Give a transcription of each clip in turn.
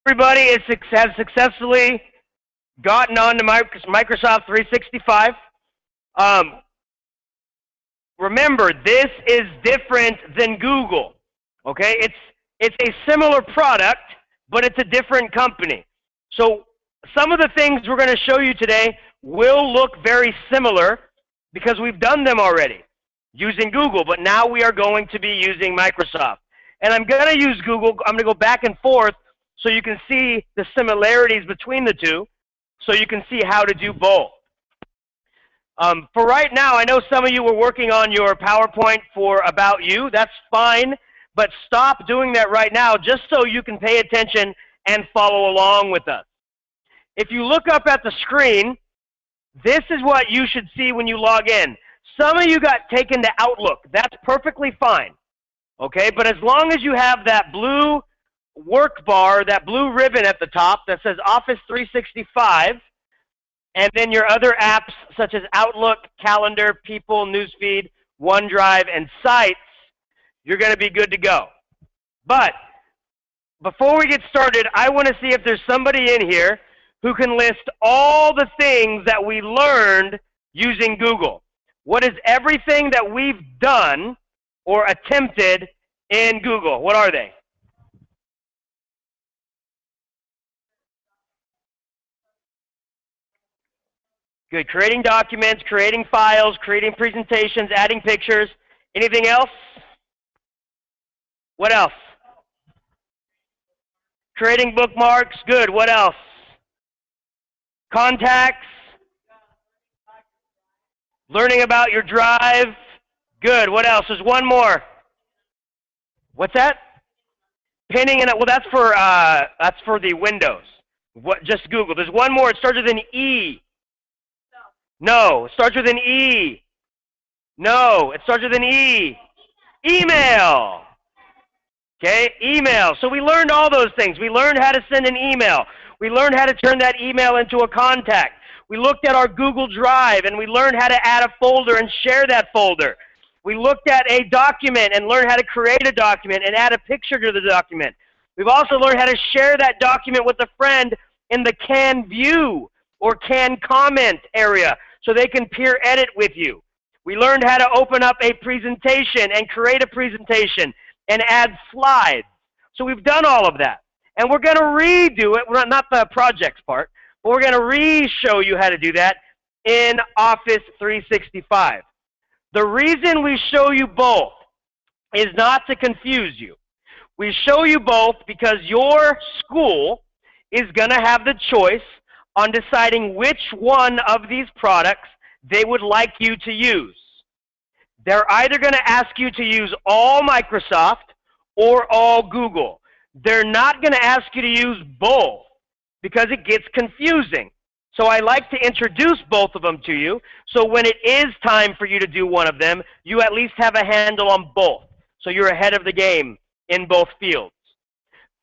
Everybody has successfully gotten on to Microsoft 365. Um, remember, this is different than Google. Okay, it's a similar product, but it's a different company. So some of the things we're going to show you today will look very similar because we've done them already using Google, but now we are going to be using Microsoft. And I'm going to use Google. I'm going to go back and forth so you can see the similarities between the two, so you can see how to do both. For right now, I know some of you were working on your PowerPoint for About You. That's fine, but stop doing that right now just so you can pay attention and follow along with us. If you look up at the screen, this is what you should see when you log in. Some of you got taken to Outlook. That's perfectly fine, okay? But as long as you have that blue work bar, that blue ribbon at the top that says Office 365, and then your other apps such as Outlook, Calendar, People, Newsfeed, OneDrive, and Sites, you're going to be good to go. But before we get started, I want to see if there's somebody in here who can list all the things that we learned using Google. What is everything that we've done or attempted in Google? What are they? Good. Creating documents, creating files, creating presentations, adding pictures. Anything else? What else? Creating bookmarks. Good. What else? Contacts. Learning about your drive. Good. What else? There's one more. What's that? Pinning and well, that's for the Windows. What? Just Google. There's one more. It starts with an E. No, it starts with an E. No, it starts with an E. Email. Okay, email. So we learned all those things. We learned how to send an email. We learned how to turn that email into a contact. We looked at our Google Drive and we learned how to add a folder and share that folder. We looked at a document and learned how to create a document and add a picture to the document. We've also learned how to share that document with a friend in the Can View or Can Comment area so they can peer edit with you. We learned how to open up a presentation and create a presentation and add slides. So we've done all of that. And we're going to redo it, not the projects part, but we're going to re-show you how to do that in Office 365. The reason we show you both is not to confuse you. We show you both because your school is going to have the choice on deciding which one of these products they would like you to use. They're either going to ask you to use all Microsoft or all Google. They're not going to ask you to use both because it gets confusing. So I like to introduce both of them to you, so when it is time for you to do one of them, you at least have a handle on both. So you're ahead of the game in both fields.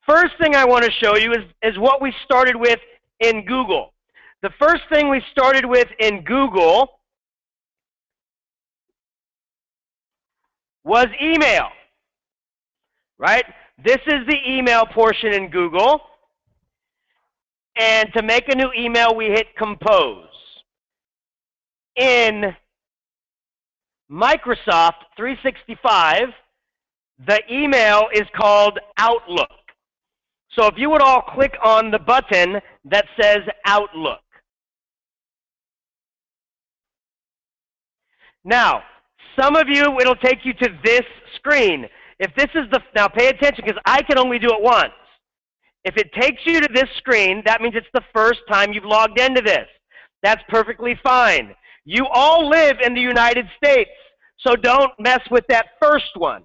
First thing I want to show you is what we started with in Google. The first thing we started with in Google was email, right? This is the email portion in Google. And to make a new email, we hit Compose. In Microsoft 365, the email is called Outlook. So if you would all click on the button that says Outlook. Now, some of you, it'll take you to this screen. If this is now pay attention because I can only do it once. If it takes you to this screen, that means it's the first time you've logged into this. That's perfectly fine. You all live in the United States, so don't mess with that first one.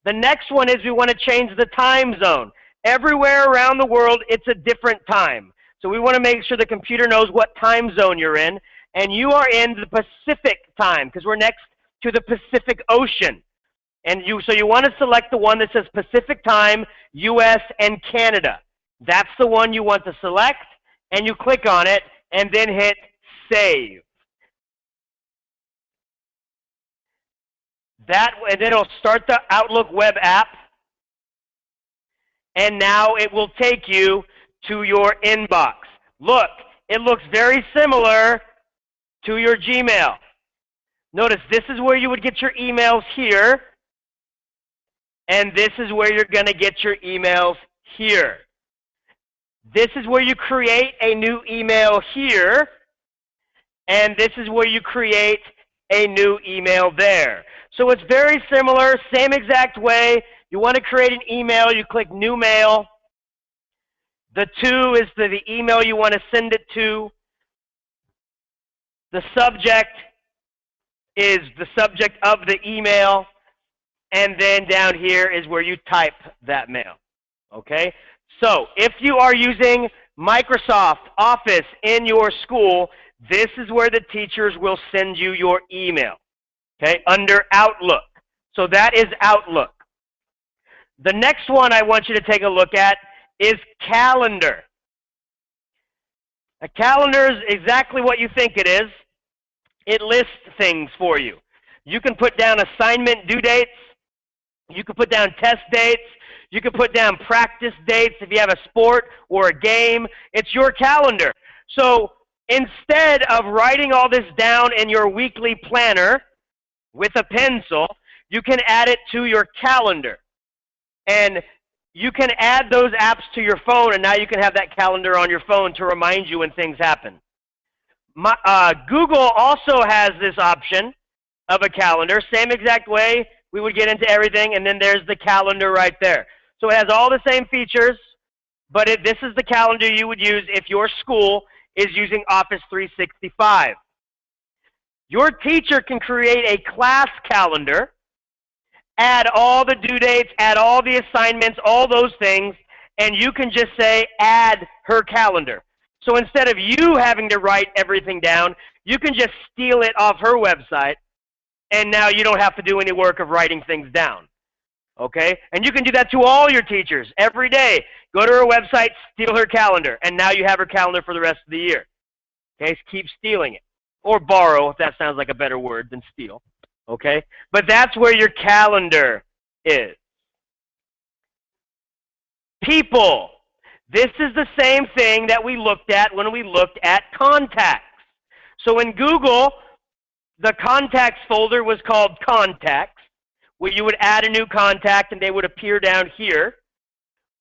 The next one is we want to change the time zone. Everywhere around the world, it's a different time. So we want to make sure the computer knows what time zone you're in, and you are in the Pacific time because we're next to the Pacific Ocean. And so you want to select the one that says Pacific Time, US, and Canada. That's the one you want to select, and you click on it, and then hit Save. And then it'll start the Outlook web app, and now it will take you to your inbox. Look, it looks very similar to your Gmail. Notice this is where you would get your emails here, and this is where you're going to get your emails here. This is where you create a new email here, and this is where you create a new email there. So it's very similar, same exact way. You want to create an email, you click New Mail. The to is the email you want to send it to. The subject is the subject of the email. And then down here is where you type that mail. Okay? So if you are using Microsoft Office in your school, this is where the teachers will send you your email. Okay? Under Outlook. So that is Outlook. The next one I want you to take a look at is Calendar. A calendar is exactly what you think it is. It lists things for you. You can put down assignment due dates. You can put down test dates. You can put down practice dates if you have a sport or a game. It's your calendar. So instead of writing all this down in your weekly planner with a pencil, you can add it to your calendar. And you can add those apps to your phone, and now you can have that calendar on your phone to remind you when things happen. Google also has this option of a calendar, same exact way we would get into everything, and then there's the calendar right there. So it has all the same features, but this is the calendar you would use if your school is using Office 365. Your teacher can create a class calendar, add all the due dates, add all the assignments, all those things, and you can just say, add her calendar. So instead of you having to write everything down, you can just steal it off her website, and now you don't have to do any work of writing things down. Okay? And you can do that to all your teachers every day. Go to her website, steal her calendar, and now you have her calendar for the rest of the year. Okay? So keep stealing it. Or borrow, if that sounds like a better word than steal. Okay? But that's where your calendar is. People. This is the same thing that we looked at when we looked at contacts. So in Google, the contacts folder was called Contacts, where you would add a new contact and they would appear down here.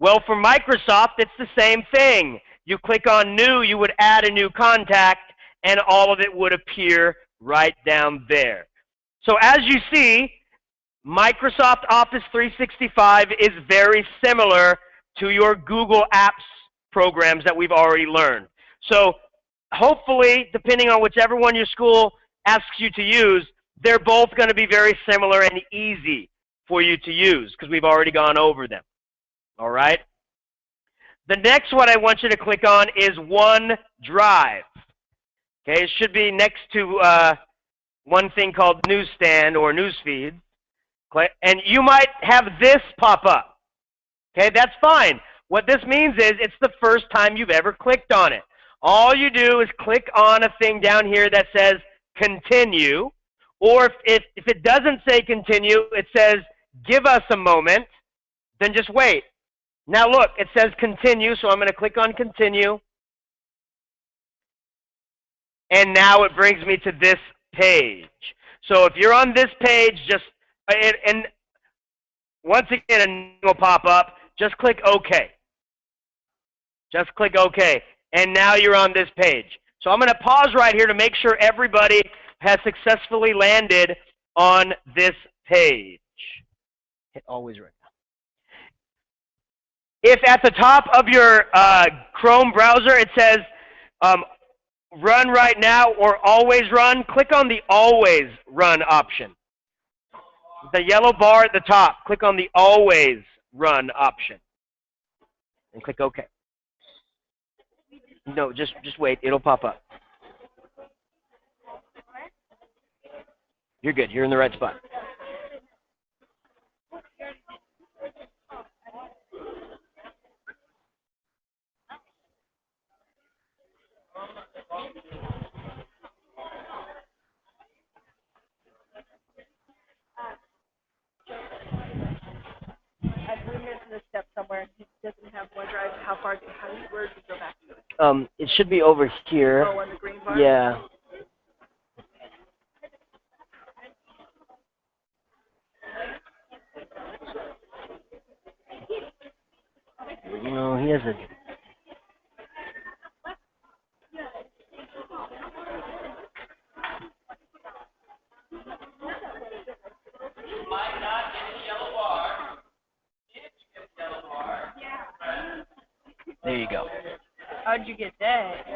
Well, for Microsoft, it's the same thing. You click on New, you would add a new contact, and all of it would appear right down there. So as you see, Microsoft Office 365 is very similar to your Google Apps programs that we've already learned. So hopefully, depending on whichever one your school asks you to use, they're both going to be very similar and easy for you to use because we've already gone over them. All right? The next one I want you to click on is OneDrive. Okay, it should be next to one thing called Newsstand or Newsfeed. And you might have this pop up. Okay, that's fine. What this means is it's the first time you've ever clicked on it. All you do is click on a thing down here that says Continue. Or if it doesn't say Continue, it says Give us a moment. Then just wait. Now look, it says Continue, so I'm going to click on Continue. And now it brings me to this page. So if you're on this page, and once again, a name will pop up. Just click OK. Just click OK. And now you're on this page. So I'm going to pause right here to make sure everybody has successfully landed on this page. Hit always right now. If at the top of your Chrome browser it says Run right now or Always Run, click on the Always Run option. The yellow bar at the top, click on the Always Run option. And click OK. No, just wait. It'll pop up. You're good. You're in the right spot. As we mentioned a step somewhere, he doesn't have one It should be over here. Oh, on the green bar? Yeah. No, he has a. There you go. How'd you get that?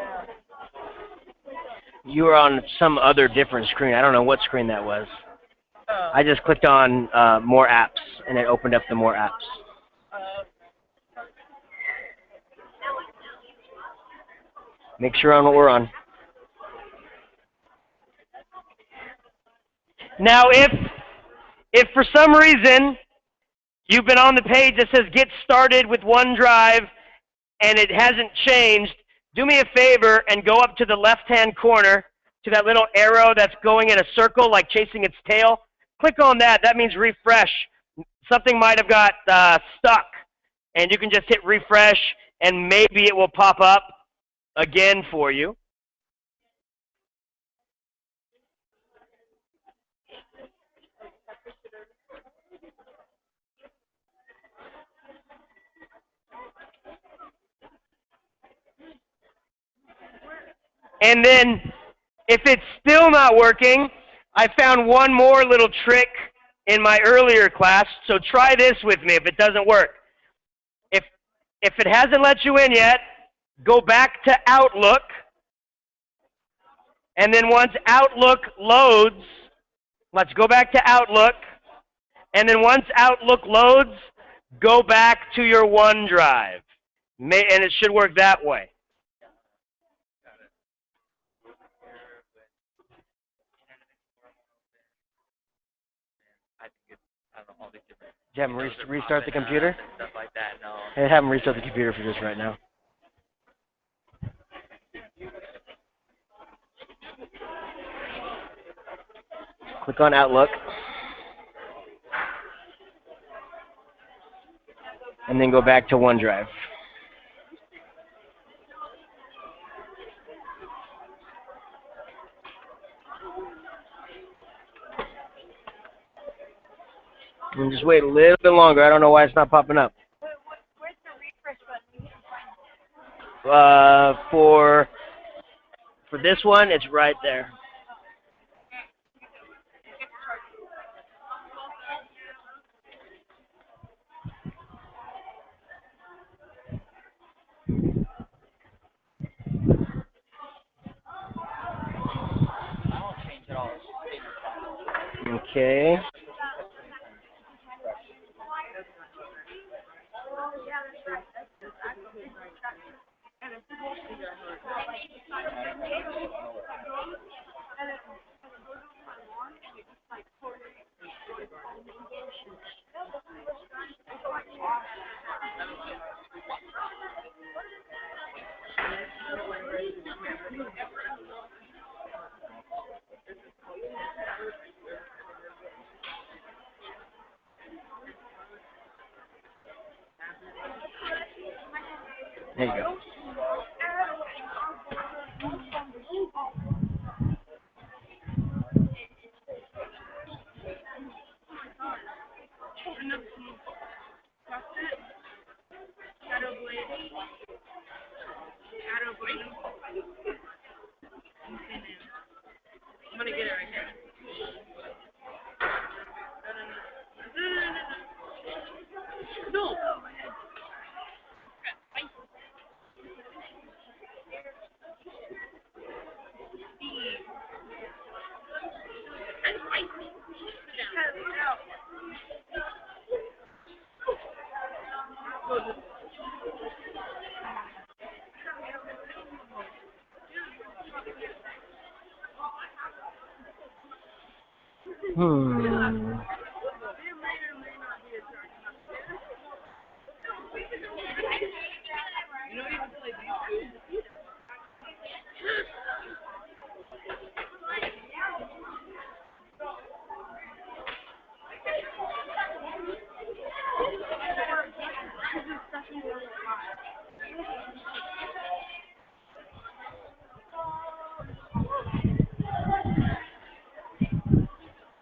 You were on some other different screen. I don't know what screen that was. Oh. I just clicked on more apps, and it opened up the more apps. Make sure on what we're on. Now, if for some reason you've been on the page that says Get Started with OneDrive and it hasn't changed, do me a favor and go up to the left-hand corner to that little arrow that's going in a circle like chasing its tail. Click on that. That means refresh. Something might have got stuck, and you can just hit refresh, and maybe it will pop up again for you. And then, if it's still not working, I found one more little trick in my earlier class, so try this with me if it doesn't work. If it hasn't let you in yet, go back to Outlook, and then once Outlook loads, let's go back to Outlook, and then once Outlook loads, go back to your OneDrive, and it should work that way. Do you have him restart the computer? Stuff like that, no. Hey, have him restart the computer for just right now. Click on Outlook. And then go back to OneDrive. And just wait a little bit longer. I don't know why it's not popping up. Where's the refresh button? For this one, it's right there. Okay. There you go. I'm gonna get it right here. No.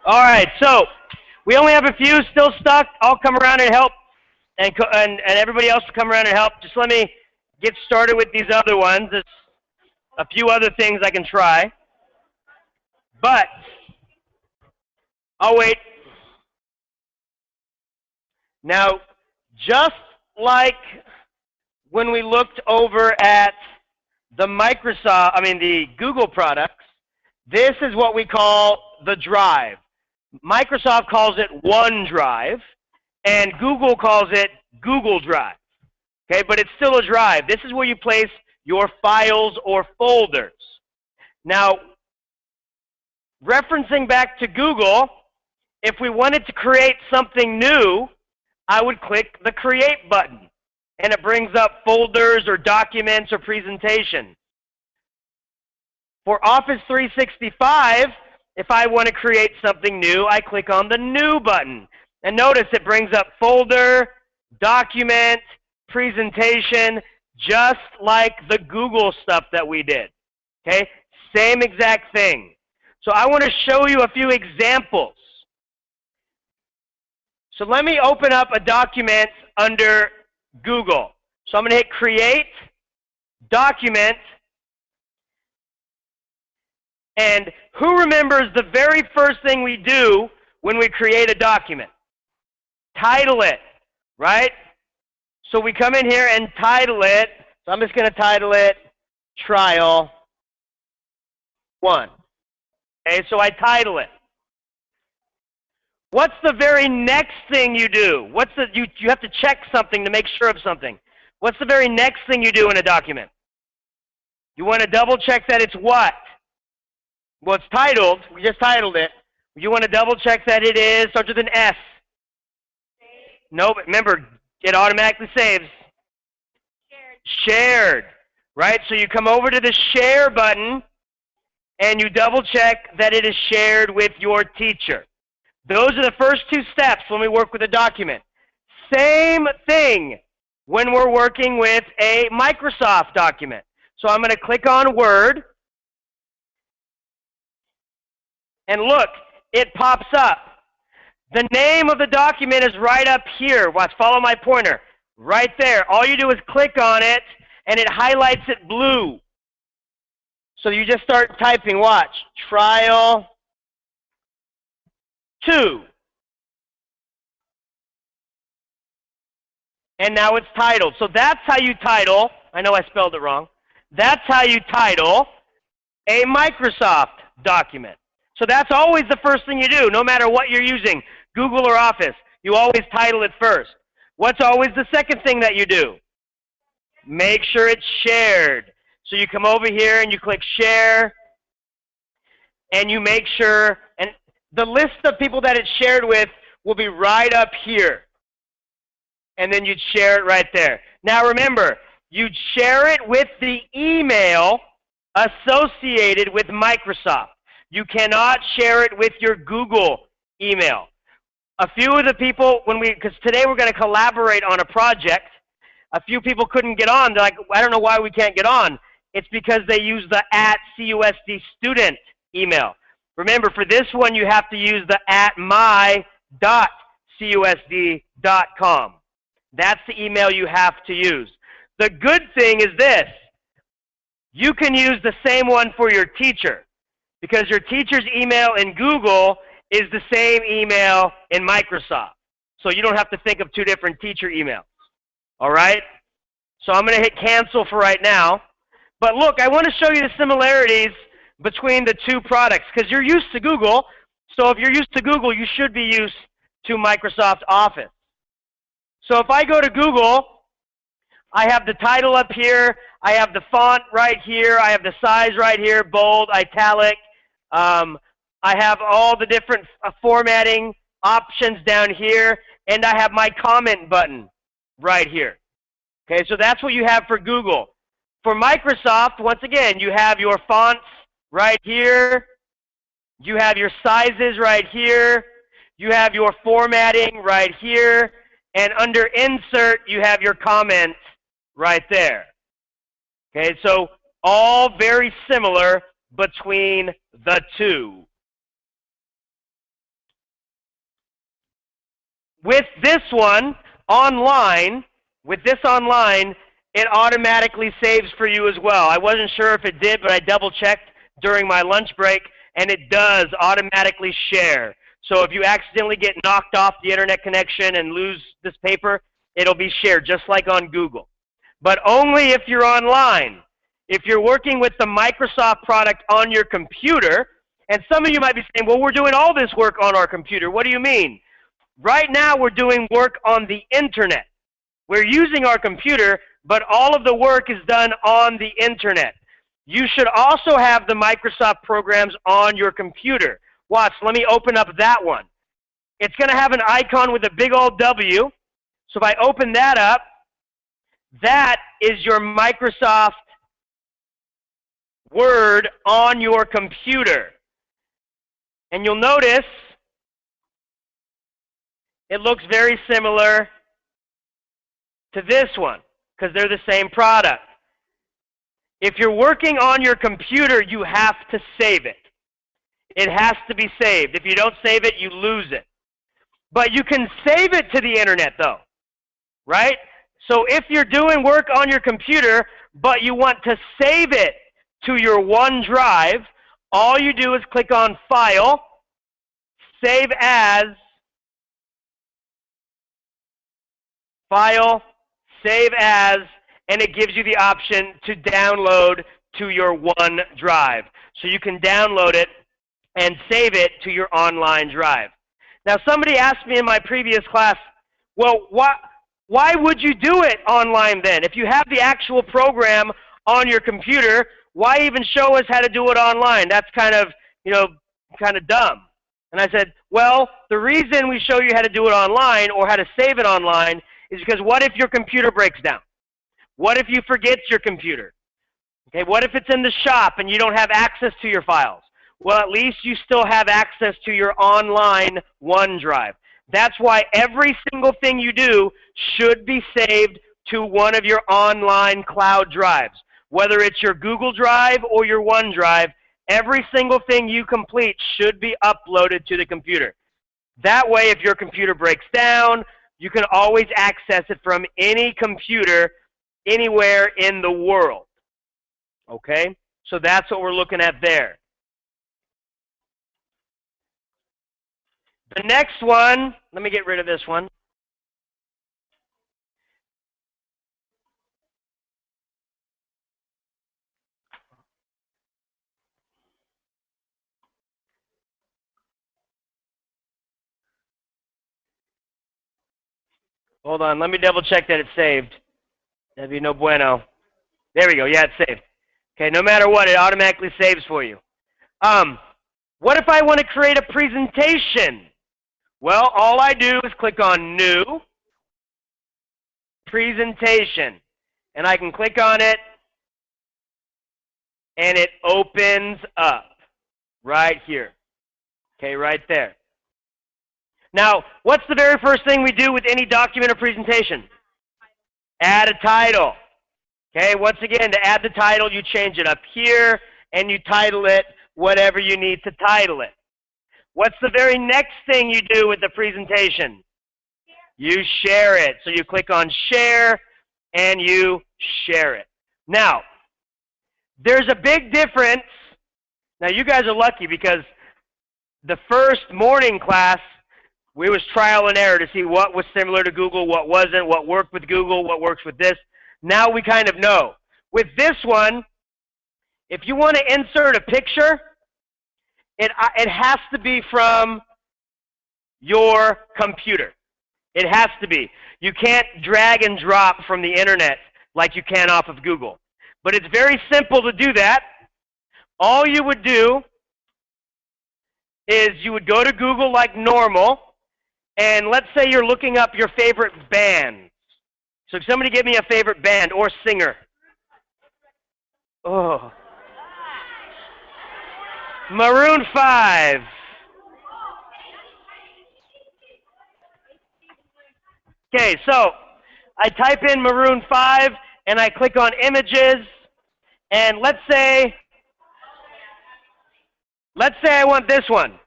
All right, so we only have a few still stuck. I'll come around and help, and everybody else will come around and help. Just let me get started with these other ones. There's a few other things I can try, but I'll wait. Now, just like when we looked over at the Google products, this is what we call the drive. Microsoft calls it OneDrive, and Google calls it Google Drive. Okay, but it's still a drive. This is where you place your files or folders. Now, referencing back to Google, if we wanted to create something new, I would click the Create button, and it brings up folders or documents or presentation. For Office 365, if I want to create something new, I click on the New button. And notice it brings up folder, document, presentation, just like the Google stuff that we did. Okay? Same exact thing. So I want to show you a few examples. So let me open up a document under Google. So I'm going to hit Create, Document, and who remembers the very first thing we do when we create a document? Title it, right? So we come in here and title it. So I'm just going to title it Trial 1. Okay, so I title it. What's the very next thing you do? You have to check something to make sure of something. What's the very next thing you do in a document? You want to double check that it's what? Well, it's titled. We just titled it. You want to double check that it is, starts with an S. No, but remember, it automatically saves. Shared. Right? So you come over to the Share button, and you double check that it is shared with your teacher. Those are the first two steps when we work with a document. Same thing when we're working with a Microsoft document. So I'm going to click on Word. And look, it pops up. The name of the document is right up here. Watch, follow my pointer. Right there. All you do is click on it, and it highlights it blue. So you just start typing, watch, Trial 2. And now it's titled. So that's how you title. I know I spelled it wrong. That's how you title a Microsoft document. So that's always the first thing you do, no matter what you're using, Google or Office. You always title it first. What's always the second thing that you do? Make sure it's shared. So you come over here and you click Share, and you make sure, and the list of people that it's shared with will be right up here. And then you'd share it right there. Now remember, you'd share it with the email associated with Microsoft. You cannot share it with your Google email. A few of the people, because today we're going to collaborate on a project, a few people couldn't get on. They're like, I don't know why we can't get on. It's because they use the @CUSD student email. Remember, for this one, you have to use the @my.cusd.com. That's the email you have to use. The good thing is this. You can use the same one for your teacher, because your teacher's email in Google is the same email in Microsoft. So you don't have to think of two different teacher emails. All right? So I'm going to hit cancel for right now. But look, I want to show you the similarities between the two products, because you're used to Google. So if you're used to Google, you should be used to Microsoft Office. So if I go to Google, I have the title up here. I have the font right here. I have the size right here, bold, italic. I have all the different formatting options down here, and I have my comment button right here. Okay, so that's what you have for Google. For Microsoft, once again, you have your fonts right here. You have your sizes right here. You have your formatting right here. And under Insert, you have your comments right there. Okay, so all very similar between the two. With this one, online, it automatically saves for you as well. I wasn't sure if it did, but I double-checked during my lunch break, and it does automatically share. So if you accidentally get knocked off the internet connection and lose this paper, it'll be shared, just like on Google. But only if you're online. If you're working with the Microsoft product on your computer, and some of you might be saying, well, we're doing all this work on our computer. What do you mean? Right now, we're doing work on the internet. We're using our computer, but all of the work is done on the internet. You should also have the Microsoft programs on your computer. Watch, let me open up that one. It's going to have an icon with a big old W. So if I open that up, that is your Microsoft Word on your computer. And you'll notice it looks very similar to this one because they're the same product. If you're working on your computer, you have to save it. It has to be saved. If you don't save it, you lose it. But you can save it to the internet though, right? So if you're doing work on your computer, but you want to save it to your OneDrive, all you do is click on File, Save As, File, Save As, and it gives you the option to download to your OneDrive. So you can download it and save it to your online drive. Now somebody asked me in my previous class, well, why would you do it online then? If you have the actual program on your computer, why even show us how to do it online? That's kind of dumb. And I said, well, the reason we show you how to do it online or how to save it online is because what if your computer breaks down? What if you forget your computer? Okay, what if it's in the shop and you don't have access to your files? Well, at least you still have access to your online OneDrive. That's why every single thing you do should be saved to one of your online cloud drives. Whether it's your Google Drive or your OneDrive, every single thing you complete should be uploaded to the computer. That way, if your computer breaks down, you can always access it from any computer anywhere in the world. Okay? So that's what we're looking at there. The next one, let me get rid of this one. Hold on, let me double check that it's saved. That'd be no bueno. There we go, yeah, it's saved. Okay, no matter what, it automatically saves for you. What if I want to create a presentation? Well, all I do is click on New, Presentation, and I can click on it, and it opens up right here. Okay, right there. Now, what's the very first thing we do with any document or presentation? Add a title. Okay, once again, to add the title, you change it up here, and you title it whatever you need to title it. What's the very next thing you do with the presentation? You share it. So you click on Share, and you share it. Now, there's a big difference. Now, you guys are lucky because the first morning class, we was trial and error to see what was similar to Google, what wasn't, what worked with Google, what works with this. Now we kind of know. With this one, if you want to insert a picture, it has to be from your computer. It has to be. You can't drag and drop from the internet like you can off of Google. But it's very simple to do that. All you would do is you would go to Google like normal, and let's say you're looking up your favorite band. So somebody give me a favorite band or singer. Oh. Maroon 5. Okay, so I type in Maroon 5 and I click on Images, and let's say I want this one.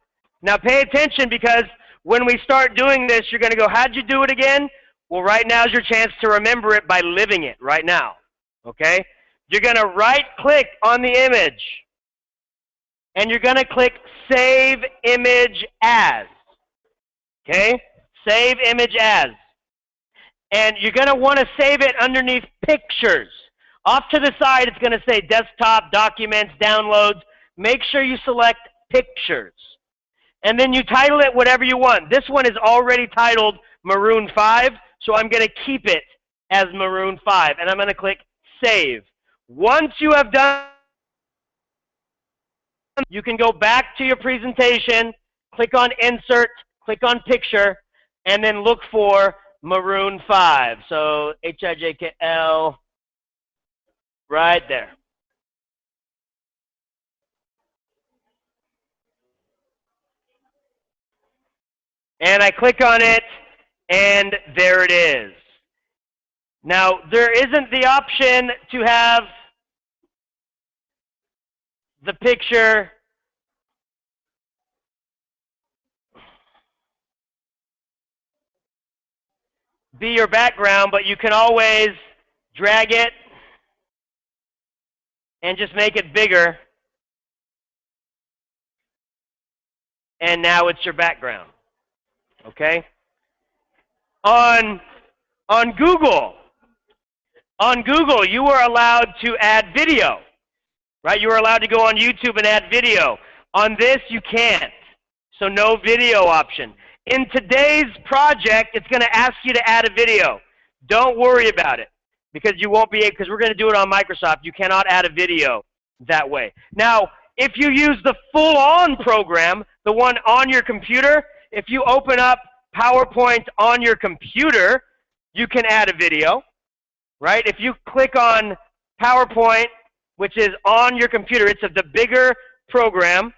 Now pay attention because when we start doing this, you're going to go, how'd you do it again? Well, right now is your chance to remember it by living it right now. Okay? You're going to right-click on the image, and you're going to click Save Image As. Okay? Save Image As. And you're going to want to save it underneath Pictures. Off to the side, it's going to say Desktop, Documents, Downloads. Make sure you select Pictures. And then you title it whatever you want. This one is already titled Maroon 5, so I'm going to keep it as Maroon 5. And I'm going to click Save. Once you have done, you can go back to your presentation, click on Insert, click on Picture, and then look for Maroon 5. So HIJKL right there. And I click on it, and there it is. Now, there isn't the option to have the picture be your background, but you can always drag it and just make it bigger. And now it's your background. Okay? On Google, you are allowed to add video. Right? You are allowed to go on YouTube and add video. On this, you can't. So no video option. In today's project, it's going to ask you to add a video. Don't worry about it, because you won't be able, because we're going to do it on Microsoft. You cannot add a video that way. Now, if you use the full-on program, the one on your computer, if you open up PowerPoint on your computer, you can add a video, right? If you click on PowerPoint, which is on your computer, it's the bigger program.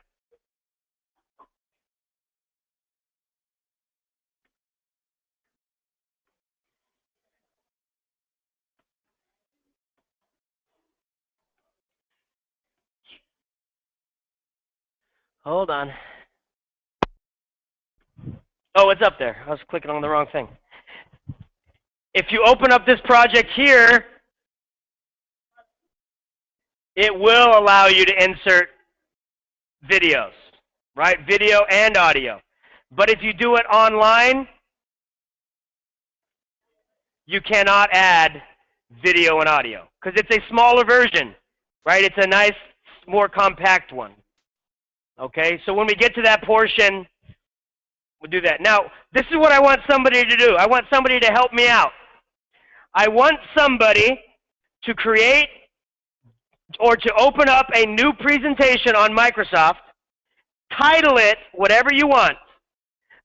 Hold on. Oh, it's up there. I was clicking on the wrong thing. If you open up this project here, it will allow you to insert videos, right? Video and audio. But if you do it online, you cannot add video and audio, because it's a smaller version, right? It's a nice, more compact one. Okay, so when we get to that portion, we'll do that. Now, this is what I want somebody to do. I want somebody to help me out. I want somebody to create or to open up a new presentation on Microsoft, title it whatever you want,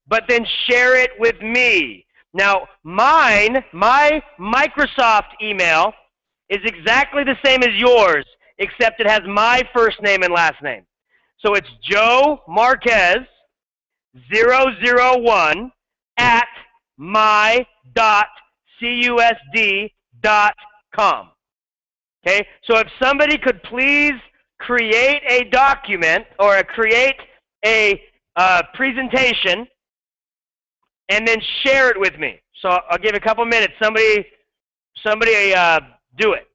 but then share it with me. Now, my Microsoft email is exactly the same as yours, except it has my first name and last name. So it's Joe Marquez 001 at my.cusd.com. Okay, so if somebody could please create a document or create a presentation and then share it with me. So I'll give a couple minutes. Somebody do it.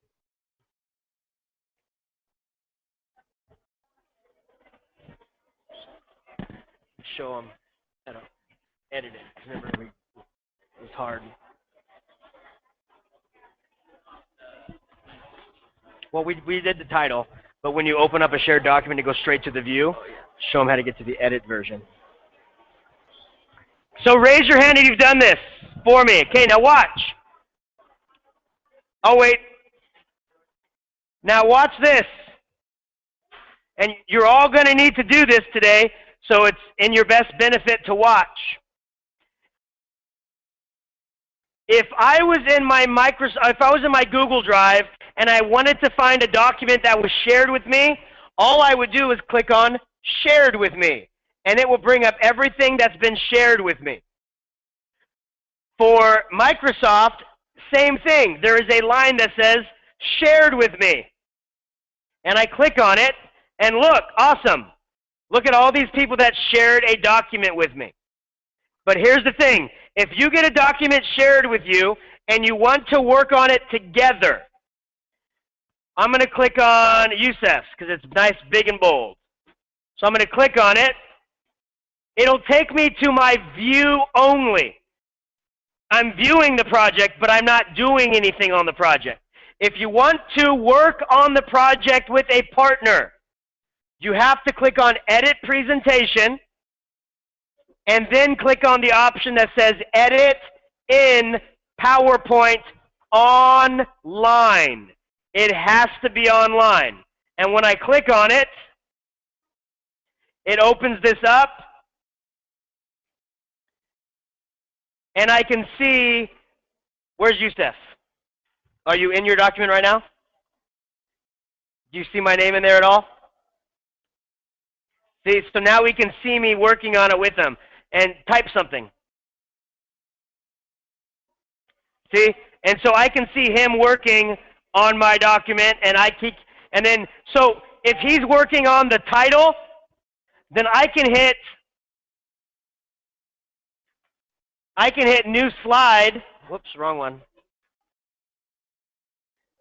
Show them how to edit it. Remember, it was hard. Well, we did the title, but when you open up a shared document, it goes straight to the view. Show them how to get to the edit version. So raise your hand if you've done this for me. Okay, now watch. Oh, wait. Now watch this. And you're all going to need to do this today, so it's in your best benefit to watch. If I was in my Google Drive and I wanted to find a document that was shared with me, all I would do is click on Shared with Me, and it will bring up everything that's been shared with me. For Microsoft, same thing. There is a line that says Shared with Me. And I click on it, and look, awesome. Look at all these people that shared a document with me. But here's the thing. If you get a document shared with you and you want to work on it together, I'm going to click on Youssef's because it's nice, big, and bold. So I'm going to click on it. It'll take me to my view only. I'm viewing the project, but I'm not doing anything on the project. If you want to work on the project with a partner, you have to click on Edit Presentation, and then click on the option that says Edit in PowerPoint Online. It has to be online. And when I click on it, it opens this up, and I can see, where's Youssef? Are you in your document right now? Do you see my name in there at all? See, so now we can see me working on it with him. And type something. See? And so I can see him working on my document, and so if he's working on the title, then I can hit new slide. Whoops, wrong one.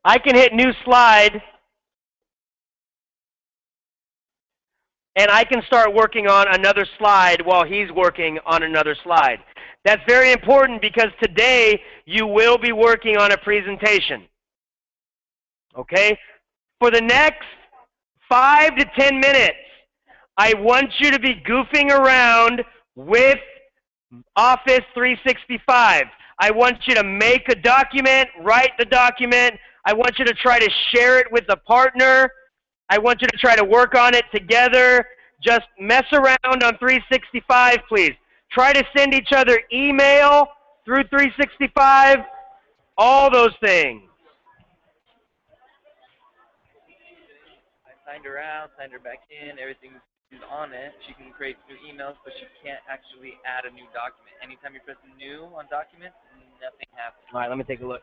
I can hit new slide, and I can start working on another slide while he's working on another slide. That's very important because today you will be working on a presentation. Okay? For the next 5 to 10 minutes, I want you to be goofing around with Office 365. I want you to make a document, write the document. I want you to try to share it with a partner. I want you to try to work on it together. Just mess around on 365, please. Try to send each other email through 365, all those things. I signed her out, signed her back in, everything's on it. She can create new emails, but she can't actually add a new document. Anytime you press new on documents, nothing happens. All right, let me take a look.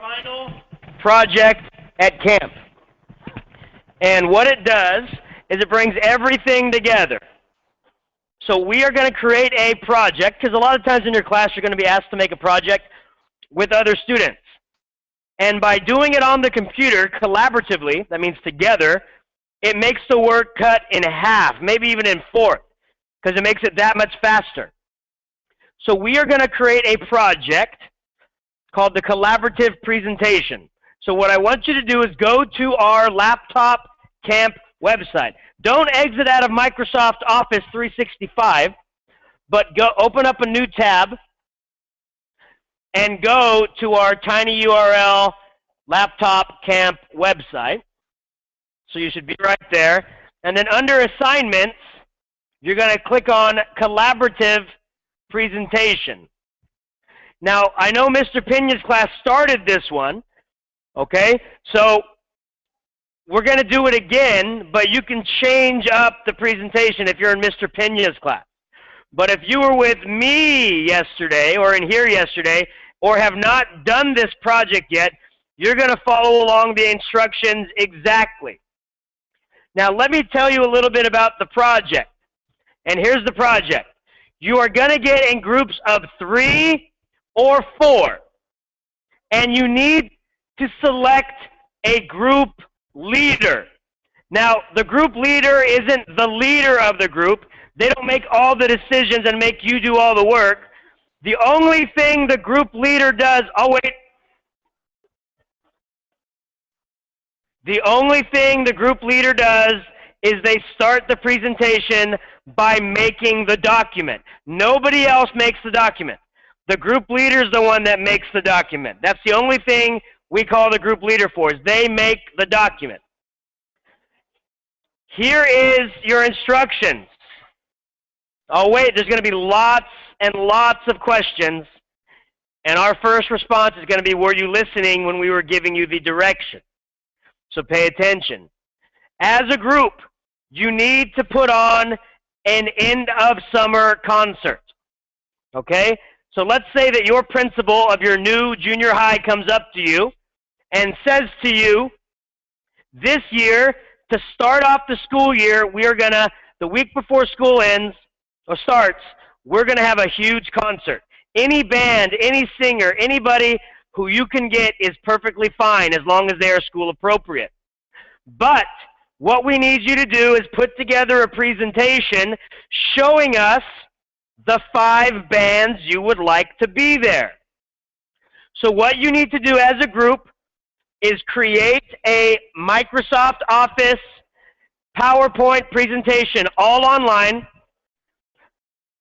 final project at camp. And what it does is it brings everything together. So we are going to create a project, because a lot of times in your class you're going to be asked to make a project with other students. And by doing it on the computer collaboratively, that means together, it makes the work cut in half, maybe even in fourth, because it makes it that much faster. So we are going to create a project called the collaborative presentation. So what I want you to do is go to our LapTop Camp website. Don't exit out of Microsoft Office 365, but go open up a new tab and go to our tiny URL LapTop Camp website. So you should be right there. And then under assignments, you're going to click on collaborative presentation. Now, I know Mr. Pena's class started this one, okay? So we're going to do it again, but you can change up the presentation if you're in Mr. Pena's class. But if you were with me yesterday or in here yesterday or have not done this project yet, you're going to follow along the instructions exactly. Now, let me tell you a little bit about the project. And here's the project. You are going to get in groups of 3 or 4. And you need to select a group leader. Now, the group leader isn't the leader of the group. They don't make all the decisions and make you do all the work. The only thing the group leader does, the only thing the group leader does is they start the presentation by making the document. Nobody else makes the document. The group leader is the one that makes the document. That's the only thing we call the group leader for, is they make the document. Here is your instructions. Oh wait, there's going to be lots and lots of questions. And our first response is going to be, were you listening when we were giving you the direction? So pay attention. As a group, you need to put on an end of summer concert. Okay? So let's say that your principal of your new junior high comes up to you and says to you, this year, to start off the school year, we are going to, the week before school ends or starts, we're going to have a huge concert. Any band, any singer, anybody who you can get is perfectly fine as long as they are school appropriate. But what we need you to do is put together a presentation showing us the 5 bands you would like to be there. So what you need to do as a group is create a Microsoft Office PowerPoint presentation all online,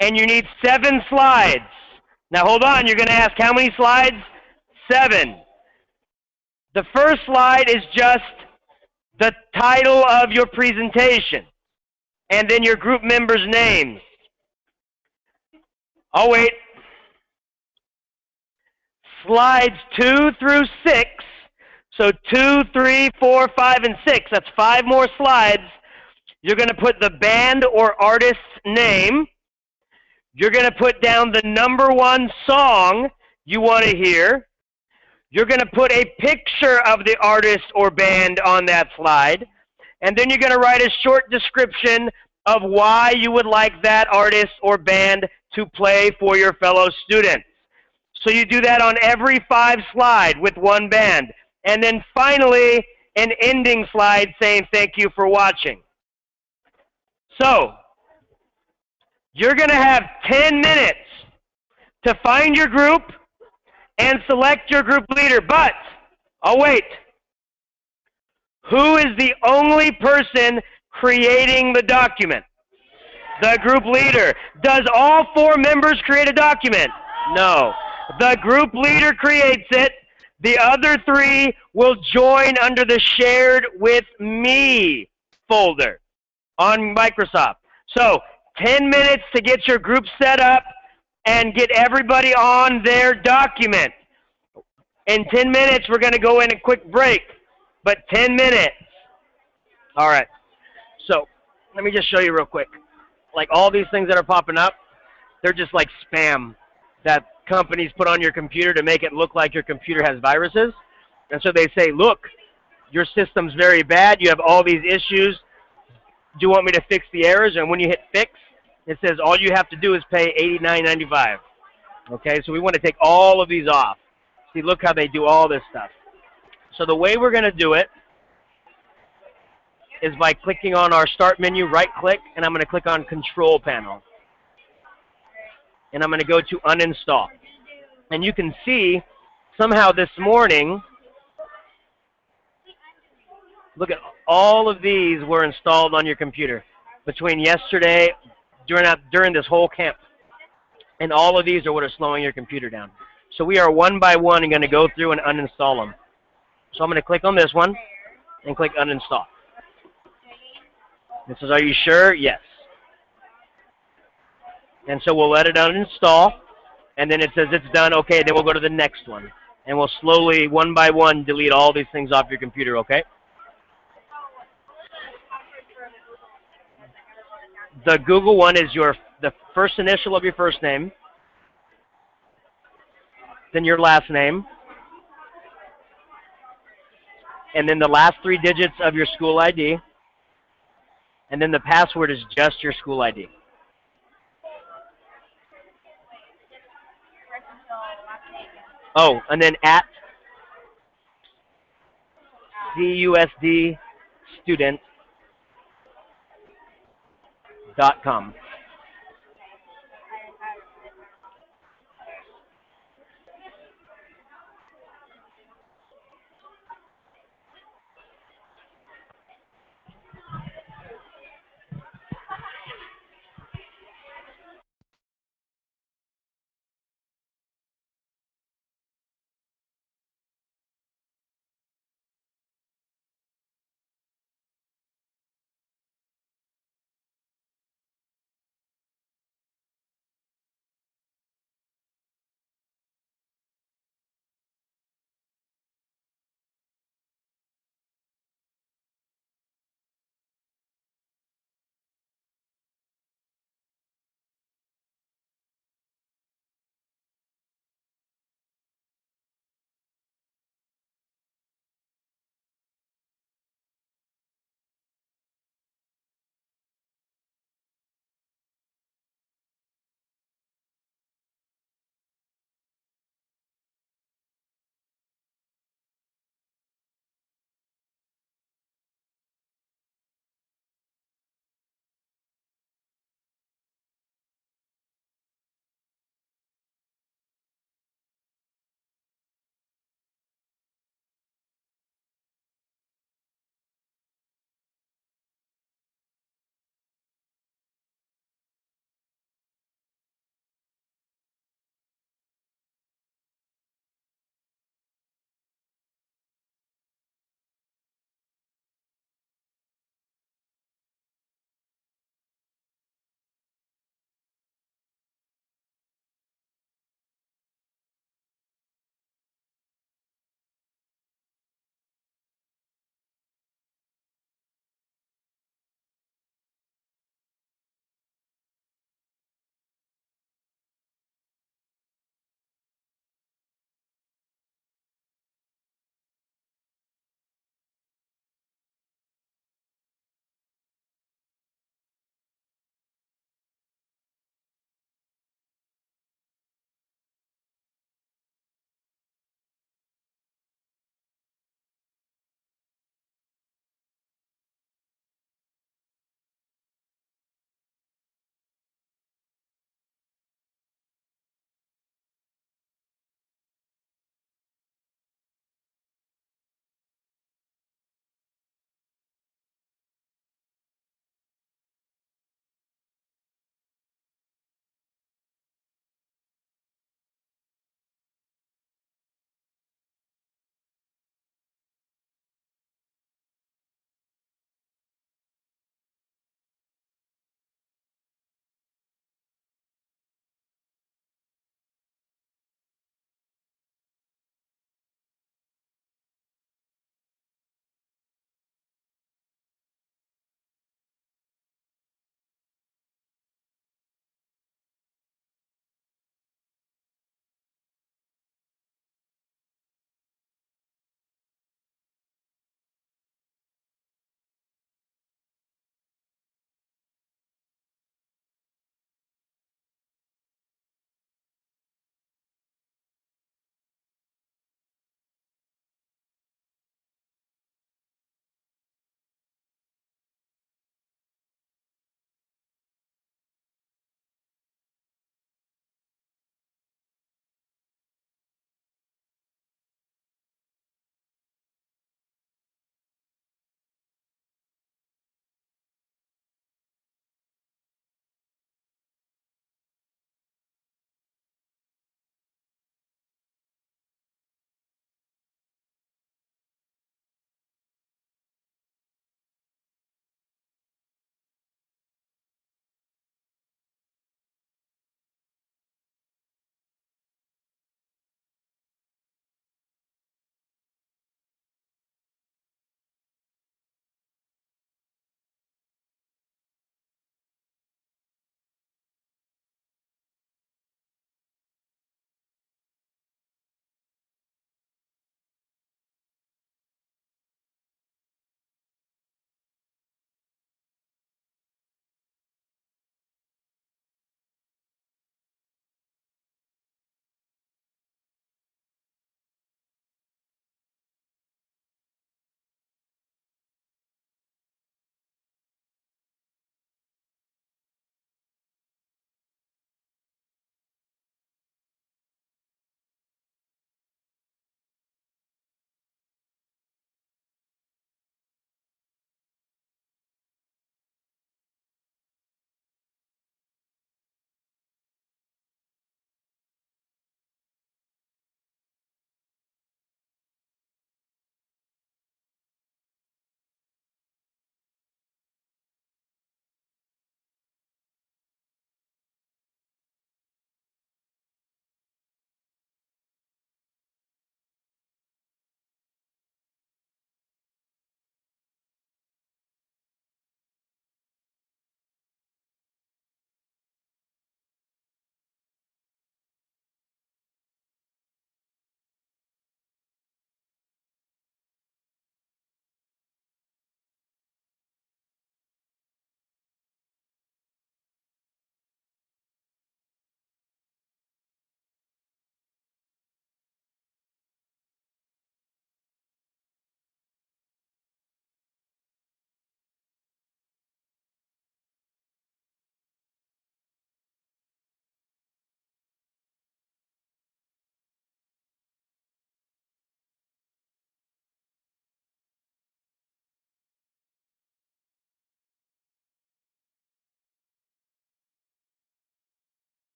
and you need 7 slides. Now hold on, you're going to ask how many slides? 7. The first slide is just the title of your presentation, and then your group members' names. Oh wait. Slides 2 through 6. So 2, 3, 4, 5, and 6. That's 5 more slides. You're going to put the band or artist's name. You're going to put down the #1 song you want to hear. You're going to put a picture of the artist or band on that slide. And then you're going to write a short description of why you would like that artist or band to play for your fellow students. So you do that on every 5 slides with one band. And then finally, an ending slide saying thank you for watching. So, you're going to have 10 minutes to find your group and select your group leader. But, oh wait, who is the only person creating the document? The group leader. Does all 4 members create a document? No. The group leader creates it. The other 3 will join under the Shared with Me folder on Microsoft. So, 10 minutes to get your group set up and get everybody on their document. In 10 minutes, we're going to go in a quick break, but 10 minutes. All right. So, let me just show you real quick. Like all these things that are popping up, they're just like spam that companies put on your computer to make it look like your computer has viruses. And so they say, look, your system's very bad. You have all these issues. Do you want me to fix the errors? And when you hit fix, it says all you have to do is pay $89.95. Okay, so we want to take all of these off. See, look how they do all this stuff. So the way we're going to do it is by clicking on our start menu, right-click, and I'm going to click on Control Panel. And I'm going to go to Uninstall. And you can see, somehow this morning, look at all of these were installed on your computer between yesterday, during this whole camp. And all of these are what are slowing your computer down. So we are one by one going to go through and uninstall them. So I'm going to click on this one and click Uninstall. It says, are you sure? Yes. And so we'll let it uninstall. And then it says it's done. Okay, then we'll go to the next one. And we'll slowly, one by one, delete all these things off your computer, okay? The Google one is the first initial of your first name, then your last name, and then the last 3 digits of your school ID, and then the password is just your school ID. Oh, and then at CUSDstudent.com.